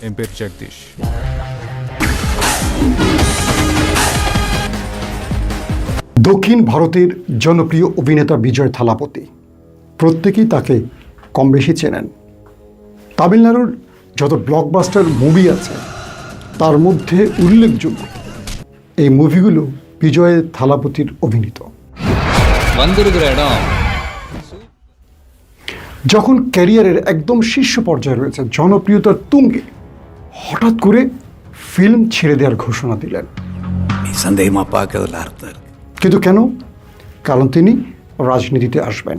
এমপের জগদীশ। দক্ষিণ ভারতের জনপ্রিয় অভিনেতা বিজয় থালাপতি, প্রত্যেকেই তাকে কম বেশি চেনেন। তামিলনাড়ুর যত ব্লকবাস্টার মুভি আছে তার মধ্যে উল্লেখযোগ্য এই মুভিগুলো বিজয় থালাপতির অভিনীত। যখন ক্যারিয়ারের একদম শীর্ষ পর্যায়ে রয়েছে, জনপ্রিয়তার তুঙ্গে, হঠাৎ করে ফিল্ম ছেড়ে দেওয়ার ঘোষণা দিলেন। কিন্তু কেন? কারণ তিনি রাজনীতিতে আসবেন।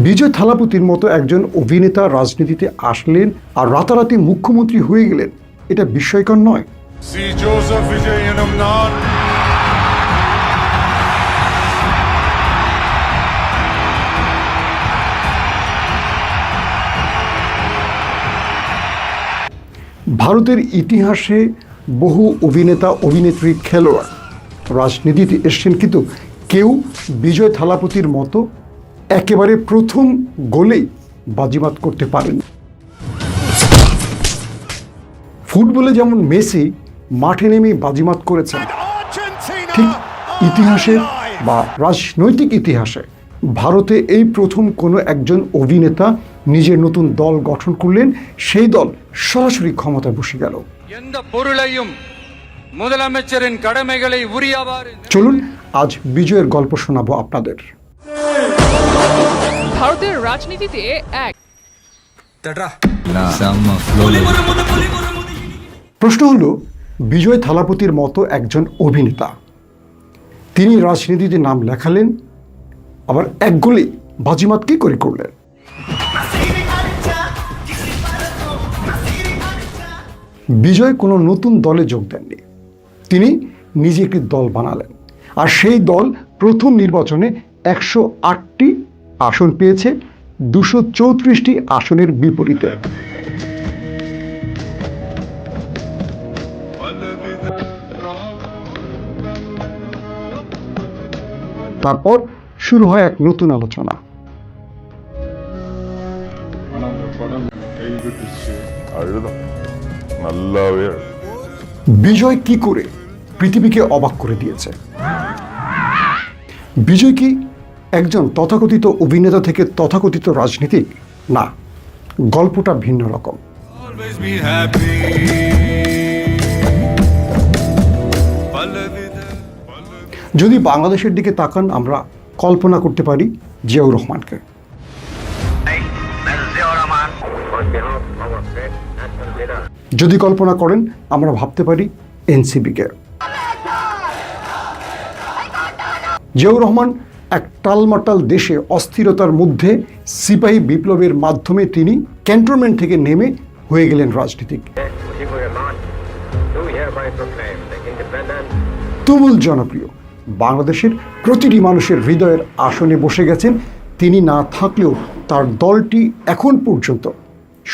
বিজয় থালাপতির মতো একজন অভিনেতা রাজনীতিতে আসলেন আর রাতারাতি মুখ্যমন্ত্রী হয়ে গেলেন, এটা বিস্ময়কর নয়? ভারতের ইতিহাসে বহু অভিনেতা, অভিনেত্রী, খেলোয়াড় রাজনীতিতে এসছেন, কিন্তু কেউ বিজয় থালাপতির মতো একেবারে প্রথম গোলেই বাজিমাত করতে পারেন। ফুটবলে যেমন মেসি মাঠে নেমে বাজিমাত করেছেন, ঠিক ইতিহাসে বা রাজনৈতিক ইতিহাসে ভারতে এই প্রথম কোনো একজন অভিনেতা নিজের নতুন দল গঠন করলেন, সেই দল সরাসরি ক্ষমতায় বসে গেল। চলুন আজ বিজয়ের গল্প শোনাবো আপনাদের। ভারতের রাজনীতিতে এক প্রশ্ন হলো, বিজয় থালাপতির মতো একজন অভিনেতা, তিনি রাজনীতিতে নাম লেখালেন, আবার এক গোলে বাজিমাত কি করে করলেন? বিজয় কোনো নতুন দলে যোগ দেননি, তিনি নিজে একটি দল বানালেন, আর সেই দল প্রথম নির্বাচনে 108টি আসন পেয়েছে 234টি আসনের বিপরীতে। তারপর শুরু হয় এক নতুন আলোচনা। বিজয় কি করে পৃথিবীকে অবাক করে দিয়েছে? বিজয় কি একজন তথাকথিত অভিনেতা থেকে তথাকথিত রাজনীতিক? না, গল্পটা ভিন্ন রকম। যদি বাংলাদেশের দিকে তাকান, আমরা কল্পনা করতে পারি জিয়াউর রহমানকে। যদি কল্পনা করেন, আমরা ভাবতে পারি এনসিপিকে। জিয়াউর রহমান এক টালমাটাল দেশে অস্থিরতার মধ্যে সিপাহী বিপ্লবের মাধ্যমে তিনি ক্যান্টনমেন্ট থেকে নেমে হয়ে গেলেন রাজনীতিক। তুমুল জনপ্রিয়, বাংলাদেশের প্রতিটি মানুষের হৃদয়ের আসনে বসে গেছেন। তিনি না থাকলেও তার দলটি এখন পর্যন্ত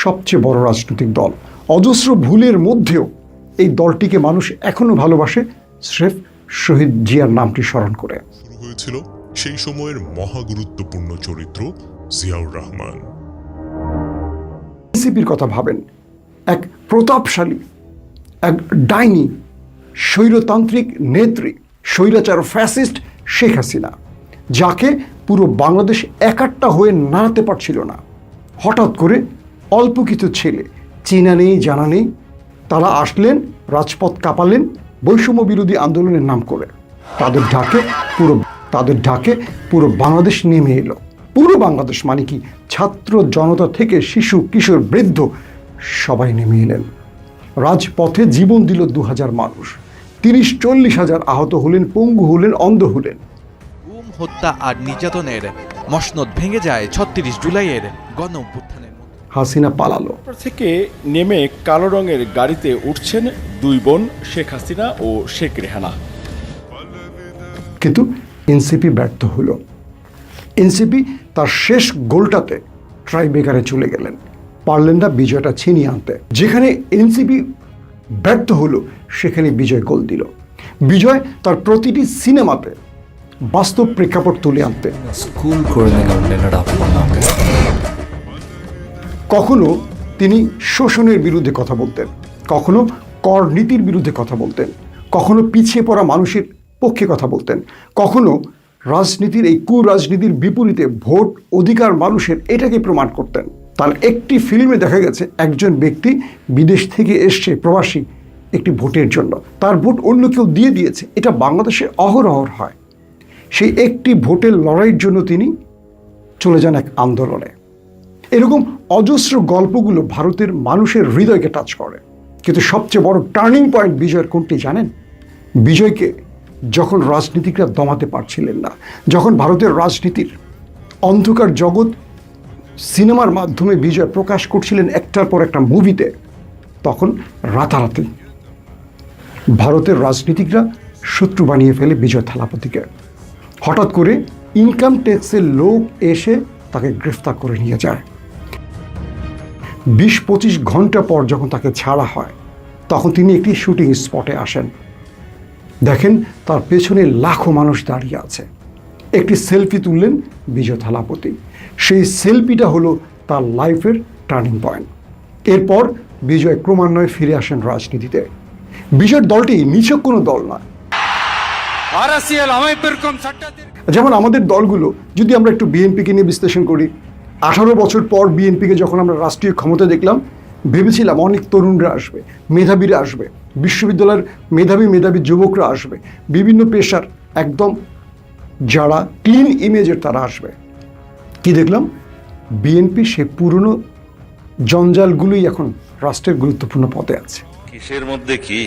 সবচেয়ে বড় রাজনৈতিক দল। অজস্র ভুলের মধ্যেও এই দলটিকে মানুষ এখনো ভালোবাসে, স্রেফ শহীদ জিয়ার নামটি স্মরণ করে। শুরু হয়েছিল সেই সময়ের মহাগুরুত্বপূর্ণ চরিত্র জিয়াউর রহমান। এনসিপির কথা ভাবেন, এক প্রতাপশালী, এক ডাইনি, স্বৈরতান্ত্রিক নেত্রী, স্বৈরাচার ফ্যাসিস্ট শেখ হাসিনা, যাকে পুরো বাংলাদেশ একাট্টা হয়ে নাড়াতে পারছিল না। হঠাৎ করে অল্প কিছু ছেলে, চেনা নেই জানা নেই, তারা আসলেন, রাজপথ কাঁপালেন বৈষম্য বিরোধী আন্দোলনের নাম করে। তাদের ডাকে পুরো বাংলাদেশ নেমে এলো। পুরো বাংলাদেশ মানে কি, ছাত্র জনতা থেকে শিশু, কিশোর, বৃদ্ধ সবাই নেমে এলেন। রাজপথে জীবন দিল 2000 মানুষ, 30-40 হাজার আহত হলেন, পঙ্গু হলেন, অন্ধ হলেন। গুম, হত্যা আর নির্যাতনের মসনদ ভেঙে যায় 36 জুলাইয়ের গণ অভ্যুত্থানের। হাসিনা পালালো। থেকে নেমে কালো রঙের গাড়িতে উঠছেন দুই বোন, শেখ হাসিনা ও শেখ রেহানা। কিন্তু এনসিপি ব্যর্থ হলো। এনসিপি তার শেষ গোলটাতে ট্রাইব্রেকারে চলে গেলেন, পারলেন না বিজয়টা ছিনিয়ে আনতে। যেখানে এনসিপি ব্যর্থ হলো, সেখানে বিজয় গোল দিল। বিজয় তার প্রতিটি সিনেমাতে বাস্তব প্রেক্ষাপট তুলে আনতে, কখনো তিনি শোষণের বিরুদ্ধে কথা বলতেন, কখনো কর নীতির বিরুদ্ধে কথা বলতেন, কখনো পিছিয়ে পড়া মানুষের পক্ষে কথা বলতেন, কখনো রাজনীতির এই কুরাজনীতির বিপরীতে ভোট অধিকার মানুষের এটাকে প্রমাণ করতেন। তার একটি ফিল্মে দেখা গেছে একজন ব্যক্তি বিদেশ থেকে এসছে প্রবাসী একটি ভোটের জন্য, তার ভোট অন্য কেউ দিয়ে দিয়েছে। এটা বাংলাদেশে অহরহ হয়। সেই একটি ভোটের লড়াইয়ের জন্য তিনি চলে যান এক আন্দোলনে। এরকম অজস্র গল্পগুলো ভারতের মানুষের হৃদয়কে টাচ করে। কিন্তু সবচেয়ে বড় টার্নিং পয়েন্ট বিজয়ের কোনটি জানেন? বিজয়কে যখন রাজনীতিকরা দমাতে পারছিলেন না, যখন ভারতের রাজনীতির অন্ধকার জগৎ সিনেমার মাধ্যমে বিজয় প্রকাশ করছিলেন একটার পর একটা মুভিতে, তখন রাতারাতি ভারতের রাজনীতিকরা শত্রু বানিয়ে ফেলে বিজয় থালাপতিকে। হঠাৎ করে ইনকাম ট্যাক্সের লোক এসে তাকে গ্রেফতার করে নিয়ে যায়। 20-25 ঘন্টা পর যখন তাকে ছাড়া হয়, তখন তিনি একটি শুটিং স্পটে আসেন। দেখেন তার পেছনে লাখো মানুষ দাঁড়িয়ে আছে। একটি সেলফি তুললেন বিজয় থালাপতি। সেই সেলফিটা হলো তার লাইফের টার্নিং পয়েন্ট। এরপর বিজয় ক্রমান্বয়ে ফিরে আসেন রাজনীতিতে। বিজয়ের দলটি নিছক কোনো দল নয়। যেমন আমাদের দলগুলো, যদি আমরা একটু বিএনপিকে নিয়ে বিশ্লেষণ করি, 18 বছর পর বিএনপিকে যখন আমরা রাষ্ট্রীয় ক্ষমতা দেখলাম, ভেবেছিলাম অনেক তরুণরা আসবে, মেধাবীরা আসবে, বিশ্ববিদ্যালয়ের মেধাবী যুবকরা আসবে, বিভিন্ন পেশার একদম যারা ক্লিন ইমেজের তারা আসবে। কি দেখলাম? বিএনপি সে পুরনো জঞ্জালগুলোই এখন রাষ্ট্রের গুরুত্বপূর্ণ পদে আছে। কিসের মধ্যে কি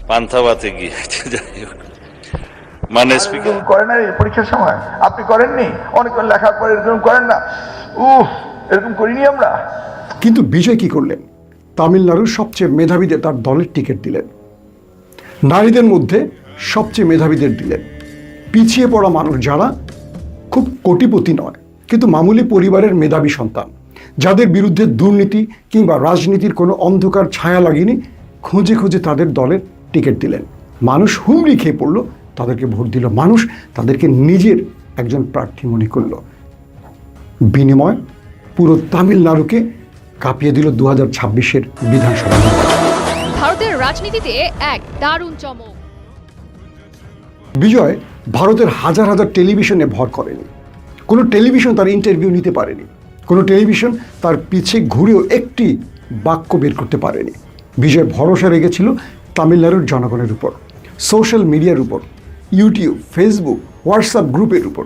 পান্থাবাতে গিয়ে যাই হোক, মানে স্পিকার করেন না পরীক্ষার সময়, আপনি করেননি? অনেকক্ষণ লেখার পরে এরকম করেন না? এরকম করিনি আমরা। কিন্তু বিজয় কি করলেন? তামিলনাড়ুর সবচেয়ে মেধাবীদের তার দলের টিকিট দিলেন, নারীদের মধ্যে সবচেয়ে মেধাবীদের দিলেন, পিছিয়ে পড়া মানুষ যারা খুব কোটিপতি নয় কিন্তু মামুলি পরিবারের মেধাবী সন্তান, যাদের বিরুদ্ধে দুর্নীতি কিংবা রাজনীতির কোনো অন্ধকার ছায়া লাগেনি, খুঁজে খুঁজে তাদের দলের টিকিট দিলেন। মানুষ হুমড়ি খেয়ে পড়ল, তাদেরকে ভোট দিল, মানুষ তাদেরকে নিজের একজন প্রার্থী মনে করল। বিনিময় পুরো তামিলনাড়ুকে কাঁপিয়ে দিল 2026-এর বিধানসভা। ভারতের রাজনীতিতে এক দারুণ চমক। বিজয় ভারতের হাজার হাজার টেলিভিশনে ভর করেনি, কোনো টেলিভিশন তার ইন্টারভিউ নিতে পারেনি, কোনো টেলিভিশন তার পিছে ঘুরেও একটি বাক্য বের করতে পারেনি। বিজয় ভরসা রেখেছিল তামিলনাড়ুর জনগণের উপর, সোশ্যাল মিডিয়ার উপর, ইউটিউব, ফেসবুক, হোয়াটসঅ্যাপ গ্রুপের উপর।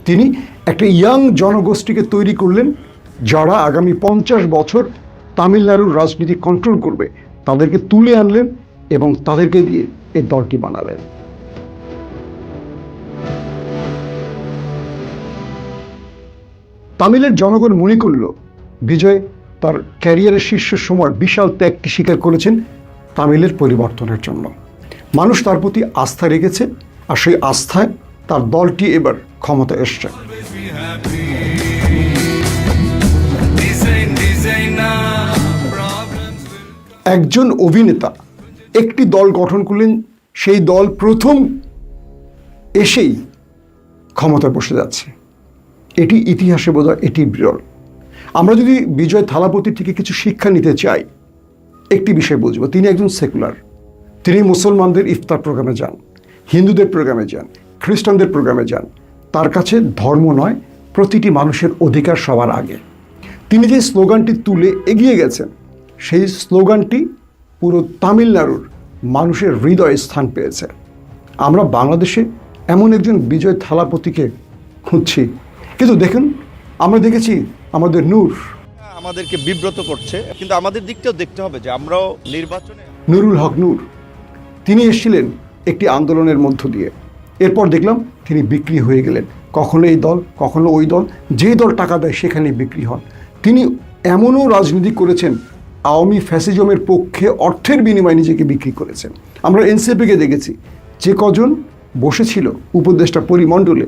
তিনি একটা ইয়াং জনগোষ্ঠীকে তৈরি করলেন, যারা আগামী 50 বছর তামিলনাড়ুর রাজনীতি কন্ট্রোল করবে। তাদেরকে তুলে আনলেন এবং তাদেরকে দিয়ে এই দলটি বানালেন। তামিলের জনগণ মনে করল বিজয় তার ক্যারিয়ারের শীর্ষ সময় বিশাল ত্যাগটি স্বীকার করেছেন তামিলের পরিবর্তনের জন্য। মানুষ তার প্রতি আস্থা রেখেছে, আর সেই আস্থায় তার দলটি এবার ক্ষমতা এসছে। একজন অভিনেতা একটি দল গঠন করলেন, সেই দল প্রথম এসেই ক্ষমতায় বসে যাচ্ছে। এটি ইতিহাসে বোধহয় এটি বিরল। আমরা যদি বিজয় থালাপতি থেকে কিছু শিক্ষা নিতে চাই, একটি বিষয় বুঝবো, তিনি একজন সেকুলার। তিনি মুসলমানদের ইফতার প্রোগ্রামে যান, হিন্দুদের প্রোগ্রামে যান, খ্রিস্টানদের প্রোগ্রামে যান। তার কাছে ধর্ম নয়, প্রতিটি মানুষের অধিকার সবার আগে। তিনি যে স্লোগানটি তুলে এগিয়ে গেছেন, সেই স্লোগানটি পুরো তামিলনাড়ুর মানুষের হৃদয়ে স্থান পেয়েছে। আমরা বাংলাদেশে এমন একজন বিজয় থালাপতিকে খুঁজছি, কিন্তু দেখুন, আমরা দেখেছি আমাদের নূর, আমাদেরকে বিব্রত করছে, কিন্তু আমাদের দিকটাও দেখতে হবে যে আমরাও নির্বাচনে। নুরুল হক নূর, তিনি এসেছিলেন একটি আন্দোলনের মধ্য দিয়ে। এরপর দেখলাম তিনি বিক্রি হয়ে গেলেন, কখনো এই দল, কখনো ওই দল, যে দল টাকা দেয় সেখানেই বিক্রি হন। তিনি এমনও রাজনীতি করেছেন, আওয়ামী ফ্যাসিজমের পক্ষে অর্থের বিনিময়ে নিজেকে বিক্রি করেছেন। আমরা এনসিপিকে দেখেছি, যে কজন বসেছিল উপদেষ্টা পরিমণ্ডলে,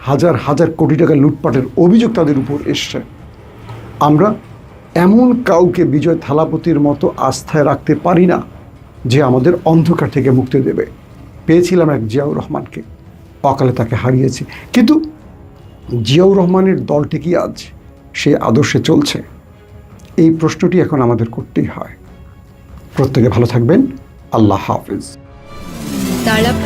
হাজার হাজার কোটি টাকা লুটপাটের অভিযোগ তাদের উপর এসছে। আমরা এমন কাউকে বিজয় থালাপতির মতো আস্থায় রাখতে পারি না যে আমাদের অন্ধকার থেকে মুক্তি দেবে। পেয়েছিলাম এক জিয়াউর রহমানকে, অকালে তাকে হারিয়েছি, কিন্তু জিয়াউর রহমানের দলটি কি আজ সে আদর্শে চলছে? এই প্রশ্নটি এখন আমাদের করতেই হয়। প্রত্যেকে ভালো থাকবেন। আল্লাহ হাফিজ। দাঁড়াপ